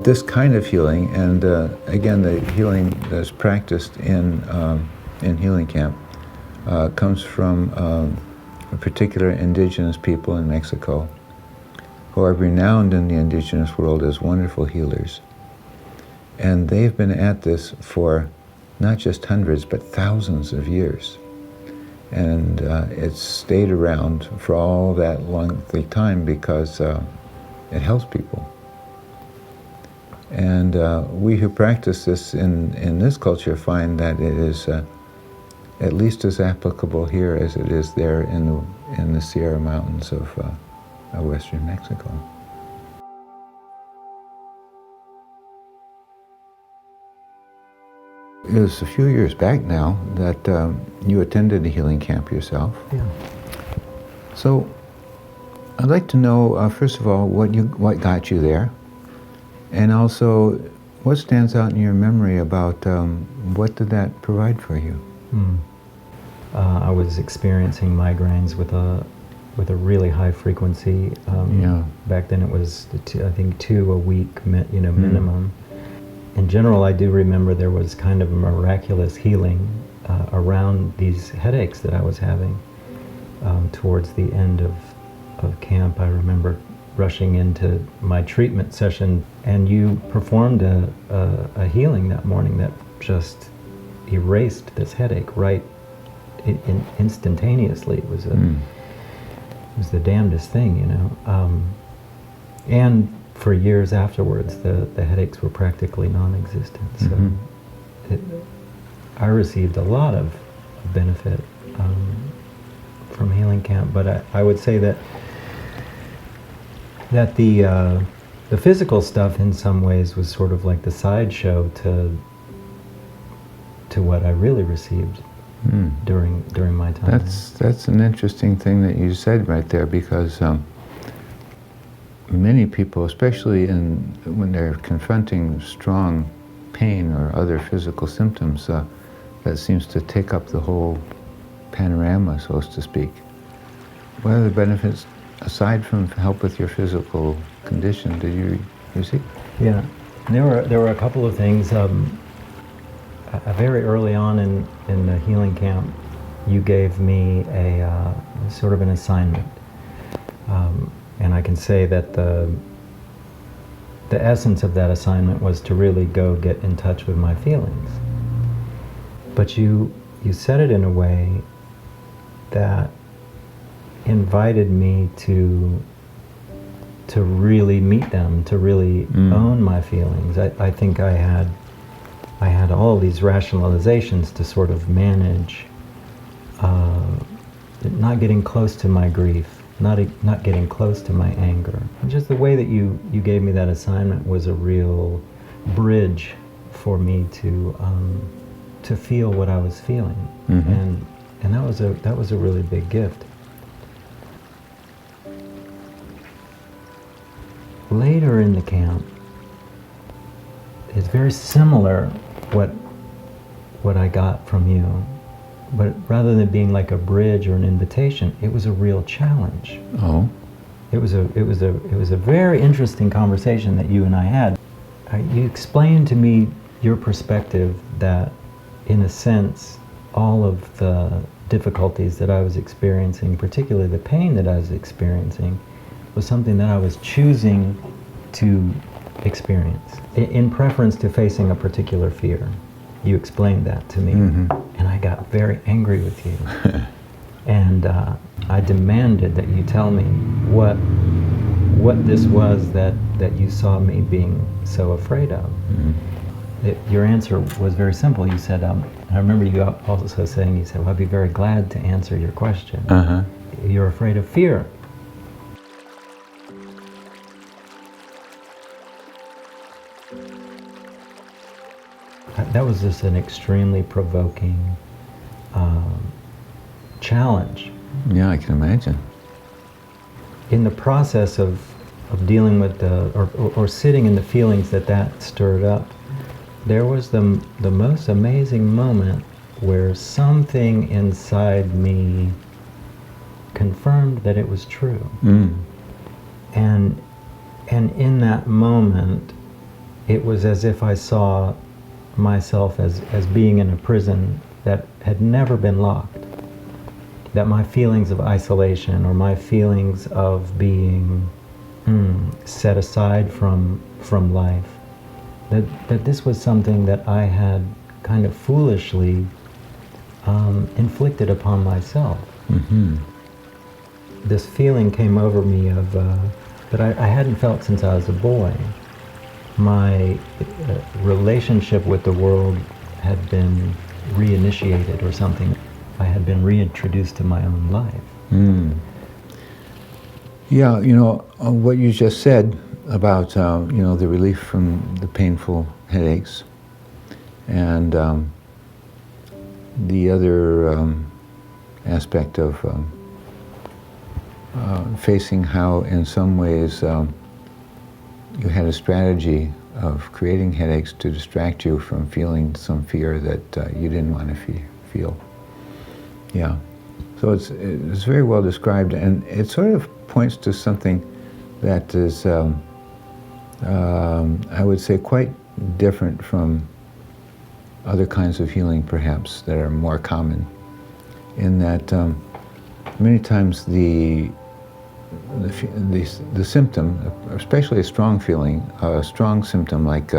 This kind of healing, and again, the healing that's practiced in healing camp comes from a particular indigenous people in Mexico who are renowned in the indigenous world as wonderful healers. And they've been at this for not just hundreds, but thousands of years. And it's stayed around for all that lengthy time because it helps people. And we who practice this in this culture find that it is at least as applicable here as it is there in the Sierra Mountains of western Mexico. It was a few years back now that you attended a healing camp yourself. Yeah. So I'd like to know, first of all, what got you there, and also what stands out in your memory about what did that provide for you? I was experiencing migraines with a really high frequency. Back then it was, I think, 2 a week, minimum. In general, I do remember there was kind of a miraculous healing around these headaches that I was having. Towards the end of camp, I remember rushing into my treatment session, and you performed a healing that morning that just erased this headache right instantaneously. It was the damnedest thing, and for years afterwards, the headaches were practically non-existent. So I received a lot of benefit from healing camp, but I would say that the physical stuff in some ways was sort of like the sideshow to what I really received during my time. That's an interesting thing that you said right there, because many people, especially when they're confronting strong pain or other physical symptoms, that seems to take up the whole panorama, so to speak. What other benefits, aside from help with your physical condition, did you receive? Yeah, there were a couple of things. Very early on in the healing camp, you gave me a sort of an assignment. And I can say that the essence of that assignment was to really go get in touch with my feelings. But you said it in a way that invited me to really meet them, to really own my feelings. I think I had all these rationalizations to sort of manage not getting close to my grief, not getting close to my anger. And just the way that you gave me that assignment was a real bridge for me to feel what I was feeling, and that was a really big gift. Later in the camp, it's very similar what I got from you, but rather than being like a bridge or an invitation, it was a real challenge. Oh. It was a very interesting conversation that you and I had. You explained to me your perspective that, in a sense, all of the difficulties that I was experiencing, particularly the pain that I was experiencing, was something that I was choosing to experience in preference to facing a particular fear. You explained that to me, and I got very angry with you. And I demanded that you tell me what this was that you saw me being so afraid of. Your answer was very simple. You said, I remember you also saying, you said, well, I'd be very glad to answer your question. You're afraid of fear. That was just an extremely provoking challenge. Yeah, I can imagine. In the process of dealing with or sitting in the feelings that stirred up, there was the most amazing moment where something inside me confirmed that it was true. And in that moment, it was as if I saw myself as being in a prison that had never been locked. That my feelings of isolation or my feelings of being set aside from life, that this was something that I had kind of foolishly inflicted upon myself. Mm-hmm. This feeling came over me of that I hadn't felt since I was a boy. My relationship with the world had been reinitiated or something. I had been reintroduced to my own life. Mm. Yeah, you know, what you just said about, you know, the relief from the painful headaches and the other aspect of facing how in some ways you had a strategy of creating headaches to distract you from feeling some fear that you didn't want to feel. Yeah. So it's very well described, and it sort of points to something that is, I would say, quite different from other kinds of healing, perhaps, that are more common, in that many times the symptom, especially a strong feeling, a strong symptom like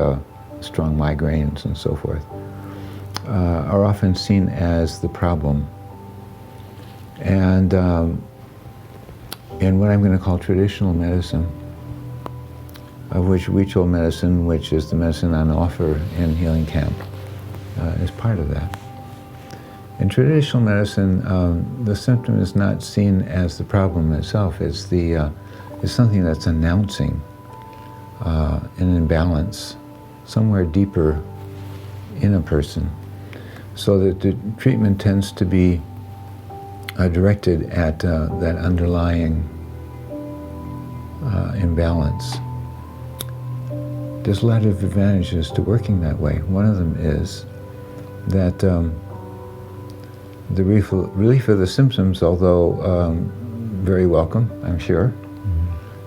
strong migraines and so forth, are often seen as the problem. And in what I'm going to call traditional medicine, of which ritual medicine, which is the medicine on offer in Healing Camp, is part of that. In traditional medicine, the symptom is not seen as the problem itself. It's something that's announcing an imbalance somewhere deeper in a person, so that the treatment tends to be directed at that underlying imbalance. There's a lot of advantages to working that way. One of them is that the relief of the symptoms, although very welcome, I'm sure,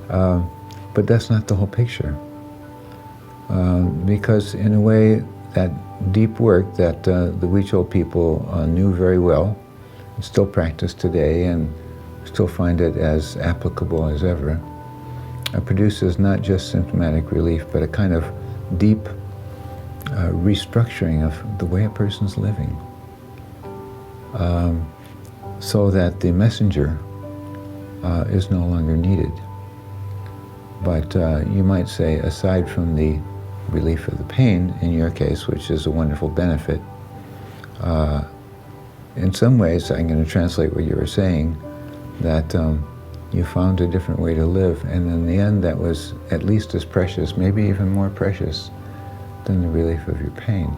but that's not the whole picture. Because in a way, that deep work that the Huichol people knew very well, still practice today and still find it as applicable as ever, produces not just symptomatic relief, but a kind of deep restructuring of the way a person's living, so that the messenger is no longer needed. But you might say, aside from the relief of the pain, in your case, which is a wonderful benefit, in some ways, I'm going to translate what you were saying, that you found a different way to live, and in the end that was at least as precious, maybe even more precious, than the relief of your pain.